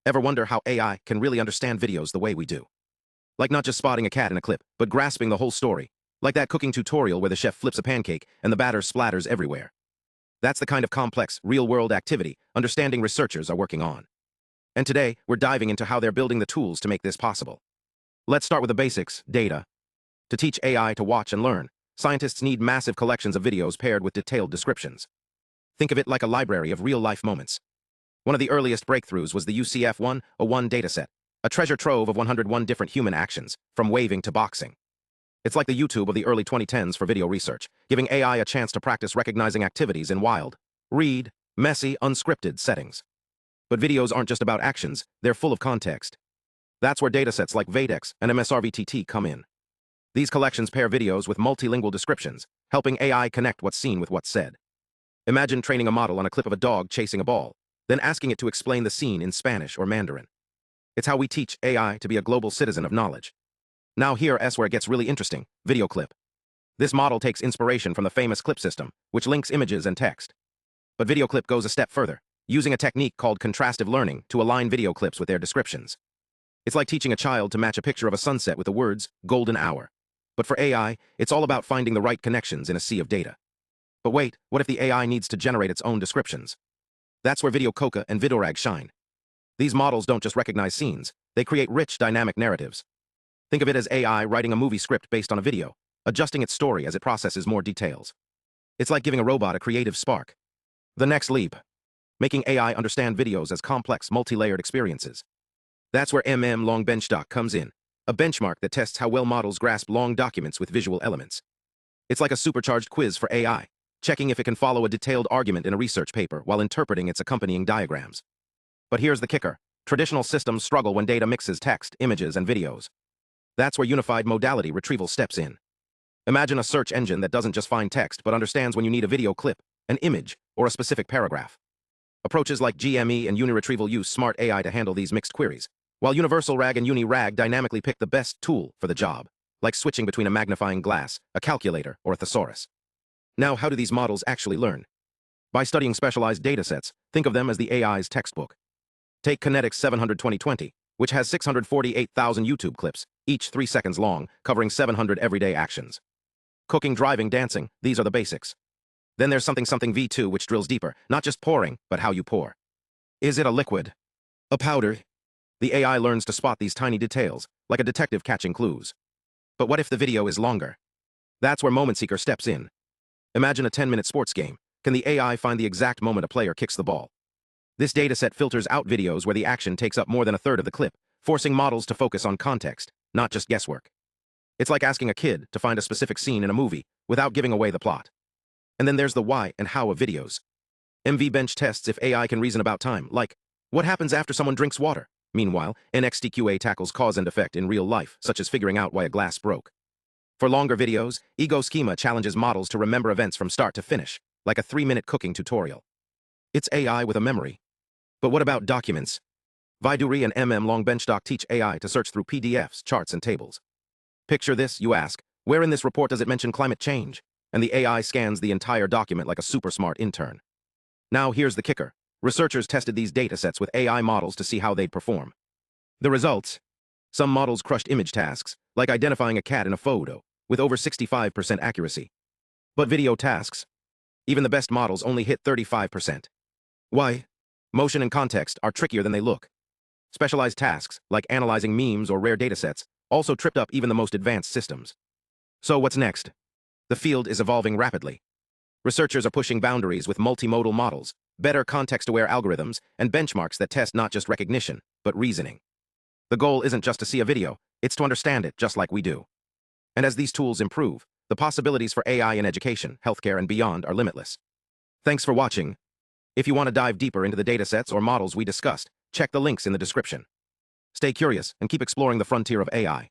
Ever wonder how AI can really understand videos the way we do? Like not just spotting a cat in a clip, but grasping the whole story. Like that cooking tutorial where the chef flips a pancake and the batter splatters everywhere. That's the kind of complex, real-world activity understanding researchers are working on. And today, we're diving into how they're building the tools to make this possible. Let's start with the basics, data. To teach AI to watch and learn, scientists need massive collections of videos paired with detailed descriptions. Think of it like a library of real-life moments. One of the earliest breakthroughs was the UCF-101 dataset, a treasure trove of 101 different human actions, from waving to boxing. It's like the YouTube of the early 2010s for video research, giving AI a chance to practice recognizing activities in wild, messy, unscripted settings. But videos aren't just about actions, they're full of context. That's where datasets like Vatex and MSR-VTT come in. These collections pair videos with multilingual descriptions, helping AI connect what's seen with what's said. Imagine training a model on a clip of a dog chasing a ball, then asking it to explain the scene in Spanish or Mandarin. It's how we teach AI to be a global citizen of knowledge. Now here's where it gets really interesting, VideoCLIP. This model takes inspiration from the famous clip system, which links images and text. But VideoCLIP goes a step further, using a technique called contrastive learning to align video clips with their descriptions. It's like teaching a child to match a picture of a sunset with the words, golden hour. But for AI, it's all about finding the right connections in a sea of data. But wait, what if the AI needs to generate its own descriptions? That's where Videococa and Vidorag shine. These models don't just recognize scenes, they create rich, dynamic narratives. Think of it as AI writing a movie script based on a video, adjusting its story as it processes more details. It's like giving a robot a creative spark. The next leap, making AI understand videos as complex, multi-layered experiences. That's where MMLongBench-Doc comes in, a benchmark that tests how well models grasp long documents with visual elements. It's like a supercharged quiz for AI, checking if it can follow a detailed argument in a research paper while interpreting its accompanying diagrams. But here's the kicker. Traditional systems struggle when data mixes text, images, and videos. That's where unified modality retrieval steps in. Imagine a search engine that doesn't just find text but understands when you need a video clip, an image, or a specific paragraph. Approaches like GME and UniRetrieval use smart AI to handle these mixed queries, while Universal RAG and UniRAG dynamically pick the best tool for the job, like switching between a magnifying glass, a calculator, or a thesaurus. Now, how do these models actually learn? By studying specialized datasets, think of them as the AI's textbook. Take Kinetics 700-2020, which has 648,000 YouTube clips, each 3 seconds long, covering 700 everyday actions. Cooking, driving, dancing, these are the basics. Then there's something V2, which drills deeper, not just pouring, but how you pour. Is it a liquid? A powder? The AI learns to spot these tiny details, like a detective catching clues. But what if the video is longer? That's where Moment Seeker steps in. Imagine a 10-minute sports game. Can the AI find the exact moment a player kicks the ball? This dataset filters out videos where the action takes up more than a third of the clip, forcing models to focus on context, not just guesswork. It's like asking a kid to find a specific scene in a movie without giving away the plot. And then there's the why and how of videos. MV-Bench tests if AI can reason about time, like, what happens after someone drinks water? Meanwhile, NXTQA tackles cause and effect in real life, such as figuring out why a glass broke. For longer videos, EgoSchema challenges models to remember events from start to finish, like a 3-minute cooking tutorial. It's AI with a memory. But what about documents? Viduri and MMLongBench-Doc teach AI to search through PDFs, charts, and tables. Picture this, you ask, where in this report does it mention climate change? And the AI scans the entire document like a super smart intern. Now here's the kicker. Researchers tested these datasets with AI models to see how they'd perform. The results? Some models crushed image tasks, like identifying a cat in a photo, with over 65% accuracy. But video tasks? Even the best models only hit 35%. Why? Motion and context are trickier than they look. Specialized tasks, like analyzing memes or rare datasets, also tripped up even the most advanced systems. So what's next? The field is evolving rapidly. Researchers are pushing boundaries with multimodal models, better context-aware algorithms, and benchmarks that test not just recognition, but reasoning. The goal isn't just to see a video, it's to understand it just like we do. And as these tools improve, the possibilities for AI in education, healthcare, and beyond are limitless. Thanks for watching. If you want to dive deeper into the datasets or models we discussed, check the links in the description. Stay curious and keep exploring the frontier of AI.